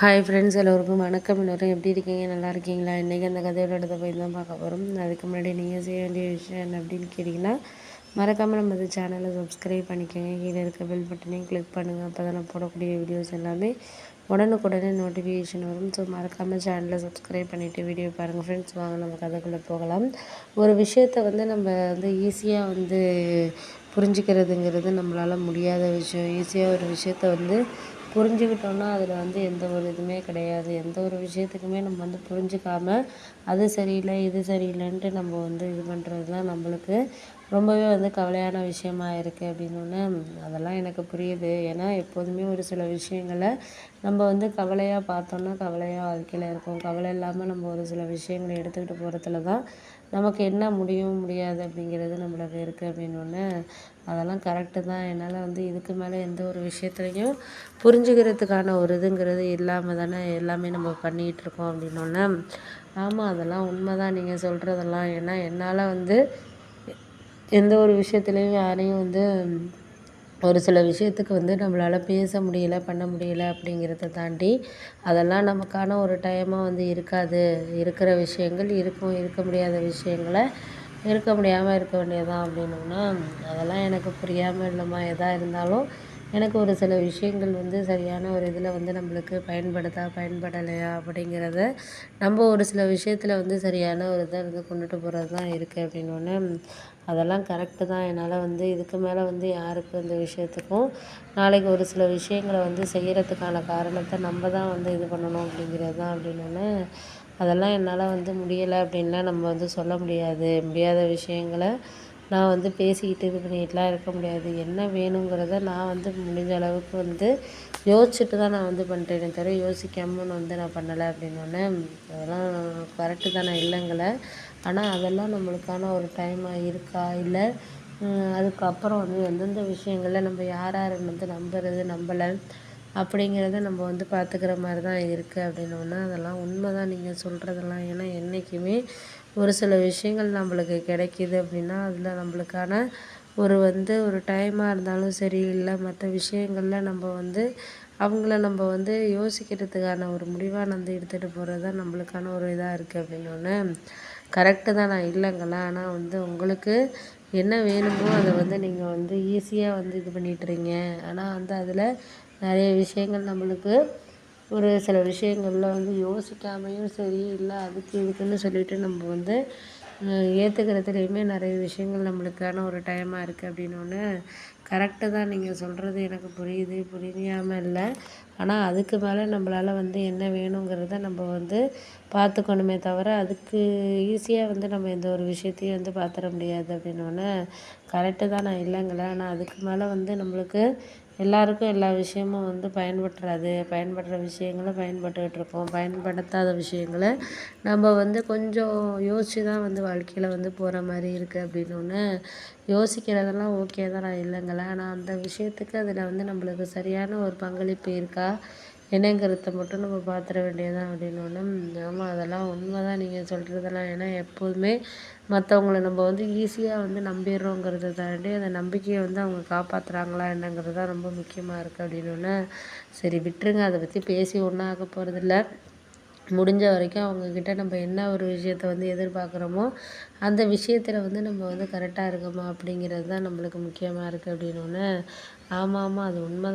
Hi friends, எல்லோருக்கும் வணக்கம். எல்லோரும் எப்படி இருக்கீங்க? நல்லா இருக்கீங்களா? இன்றைக்கி அந்த கதையோட இடத்த போய் தான் பார்க்க போகிறோம். அதுக்கு முன்னாடி நீங்கள் செய்ய வேண்டிய விஷயம் என்ன அப்படின்னு கேட்டிங்கன்னா, மறக்காமல் நம்ம இந்த சேனலை சப்ஸ்கிரைப் பண்ணிக்கோங்க. கீழே இருக்க பெல் பட்டனையும் கிளிக் பண்ணுங்கள். அப்போ தான் நான் போடக்கூடிய வீடியோஸ் எல்லாமே உடனுக்குடனே நோட்டிஃபிகேஷன் வரும். ஸோ மறக்காமல் சேனலை சப்ஸ்கிரைப் பண்ணிவிட்டு வீடியோ பாருங்கள். ஃப்ரெண்ட்ஸ், வாங்க நம்ம கதைக்குள்ளே போகலாம். ஒரு விஷயத்தை நம்ம ஈஸியாக புரிஞ்சுக்கிறதுங்கிறது நம்மளால் முடியாத விஷயம். ஈஸியாக ஒரு விஷயத்தை புரிஞ்சுக்கிட்டோன்னா அதில் எந்த ஒரு இதுவுமே கிடையாது. எந்த ஒரு விஷயத்துக்குமே நம்ம புரிஞ்சுக்காம அது சரியில்லை இது சரியில்லைன்ட்டு நம்ம இது பண்ணுறது தான் நம்மளுக்கு ரொம்பவே கவலையான விஷயமா இருக்குது அப்படின்னோடனே அதெல்லாம் எனக்கு புரியுது. ஏன்னா எப்போதுமே ஒரு சில விஷயங்களை நம்ம கவலையாக பார்த்தோன்னா கவலையாக வாழ்க்கையில் இருக்கும். கவலை இல்லாமல் நம்ம ஒரு சில விஷயங்களை எடுத்துக்கிட்டு போகிறதுல தான் நமக்கு என்ன முடியும் முடியாது அப்படிங்கிறது நம்மளுக்கு இருக்குது அப்படின்னோடனே அதெல்லாம் கரெக்டு தான். என்னால் இதுக்கு மேலே எந்த ஒரு விஷயத்துலையும் புரிஞ்சுக்கிறதுக்கான ஒரு இதுங்கிறது இல்லாமல் தானே எல்லாமே நம்ம பண்ணிகிட்ருக்கோம் அப்படின்னோடனே ஆமாம், அதெல்லாம் உண்மை தான் நீங்கள் சொல்கிறதெல்லாம். ஏன்னா என்னால் எந்த ஒரு விஷயத்துலையும் யாரையும் ஒரு சில விஷயத்துக்கு நம்மளால் பேச முடியல பண்ண முடியல அப்படிங்கிறத தாண்டி அதெல்லாம் நமக்கான ஒரு டைமாக இருக்காது. இருக்கிற விஷயங்கள் இருக்கும், இருக்க முடியாத விஷயங்களை இருக்க முடியாமல் இருக்க வேண்டியதான் அப்படின்னோன்னா அதெல்லாம் எனக்கு புரியாமல் இல்லைம்மா. எதாக இருந்தாலும் எனக்கு ஒரு சில விஷயங்கள் சரியான ஒரு இதில் நம்மளுக்கு பயன்படுதா பயன்படலையா அப்படிங்கிறத நம்ம ஒரு சில விஷயத்தில் சரியான ஒரு இதை கொண்டுட்டு போகிறது தான் இருக்குது அப்படின்னோடனே அதெல்லாம் கரெக்டு தான். என்னால் இதுக்கு மேலே யாருக்கு அந்த விஷயத்துக்கும் நாளைக்கு ஒரு சில விஷயங்களை செய்கிறதுக்கான காரணத்தை நம்ம தான் இது பண்ணணும் அப்படிங்கிறது தான் அப்படின்னோடனே அதெல்லாம் என்னால் முடியலை அப்படின்லாம் நம்ம சொல்ல முடியாது. முடியாத விஷயங்களை நான் பேசிக்கிட்டு இது பண்ணிகிட்டுலாம் இருக்க முடியாது. என்ன வேணுங்கிறத நான் முடிஞ்ச அளவுக்கு யோசிச்சுட்டு தான் நான் பண்ணுறேனே தவிர யோசிக்காமல் நான் பண்ணலை அப்படின்னோடனே அதெல்லாம் கரெக்டு தான், நான் இல்லைங்கள. ஆனால் அதெல்லாம் நம்மளுக்கான ஒரு டைமாக இருக்கா, இல்லை அதுக்கப்புறம் எந்தெந்த விஷயங்களில் நம்ம யார் யாரை நம்புறது நம்பலை அப்படிங்கிறத நம்ம பார்த்துக்கிற மாதிரி தான் இருக்குது அப்படின்னோடனே அதெல்லாம் உண்மை தான் நீங்கள் சொல்கிறதெல்லாம். ஏன்னா என்றைக்குமே ஒரு சில விஷயங்கள் நம்மளுக்கு கிடைக்கிது அப்படின்னா அதில் நம்மளுக்கான ஒரு ஒரு டைமாக இருந்தாலும் சரி, இல்லை மற்ற விஷயங்களில் நம்ம அவங்கள நம்ம யோசிக்கிறதுக்கான ஒரு முடிவாக எடுத்துகிட்டு போகிறது தான் நம்மளுக்கான ஒரு இதாக இருக்குது அப்படின்னோடனே கரெக்டு தான், நான் இல்லைங்களா. ஆனால் உங்களுக்கு என்ன வேணுமோ அதை நீங்கள் ஈஸியாக இது பண்ணிட்டுறீங்க. ஆனால் அதில் நிறைய விஷயங்கள் நம்மளுக்கு ஒரு சில விஷயங்களில் யோசிக்காமையும் சரி, இல்லை அதுக்கு இதுக்குன்னு சொல்லிட்டு நம்ம ஏற்றுக்கிறதுலையுமே நிறைய விஷயங்கள் நம்மளுக்கான ஒரு டைமாக இருக்குது அப்படின்னோடனே கரெக்டு தான் நீங்கள் சொல்கிறது. எனக்கு புரியுது, புரியாமல் இல்லை. ஆனால் அதுக்கு மேலே நம்மளால் என்ன வேணுங்கிறத நம்ம பார்த்துக்கணுமே தவிர அதுக்கு ஈஸியாக நம்ம எந்த ஒரு விஷயத்தையும் பார்த்துட முடியாது அப்படின்னோடனே கரெக்டு தான், நான் இல்லைங்கள. ஆனால் அதுக்கு மேலே நம்மளுக்கு எல்லாருக்கும் எல்லா விஷயமும் பயன்பட்டுறாது. பயன்படுற விஷயங்களை பயன்பட்டுக்கிட்டுருக்கோம். பயன்படுத்தாத விஷயங்களை நம்ம கொஞ்சம் யோசித்து தான் வாழ்க்கையில் போகிற மாதிரி இருக்குது அப்படின்னோடனே யோசிக்கிறதெல்லாம் ஓகே தான், நான் இல்லைங்கள. ஆனால் அந்த விஷயத்துக்கு அதில் நம்மளுக்கு சரியான ஒரு பங்களிப்பு இருக்கா என்னங்கிறத மட்டும் நம்ம பார்த்துட வேண்டியதான் அப்படின்னோடனே ஆமாம், அதெல்லாம் உண்மை தான் நீங்கள் சொல்கிறதெல்லாம். ஏன்னா எப்போதுமே மற்றவங்கள நம்ம ஈஸியாக நம்பிடுறோங்கிறத தாண்டி அந்த நம்பிக்கையை அவங்க காப்பாற்றுறாங்களா என்னங்கிறது தான் ரொம்ப முக்கியமாக இருக்குது அப்படின்னோடனே சரி விட்டுருங்க, அதை பற்றி பேசி ஒன்றும் ஆக போகிறதில்ல. முடிஞ்ச வரைக்கும் அவங்கக்கிட்ட நம்ம என்ன ஒரு விஷயத்த எதிர்பார்க்குறோமோ அந்த விஷயத்தில் நம்ம கரெக்டாக இருக்கோமா அப்படிங்கிறது தான் நம்மளுக்கு முக்கியமாக இருக்குது அப்படின்னோடனே ஆமாம், அது உண்மை.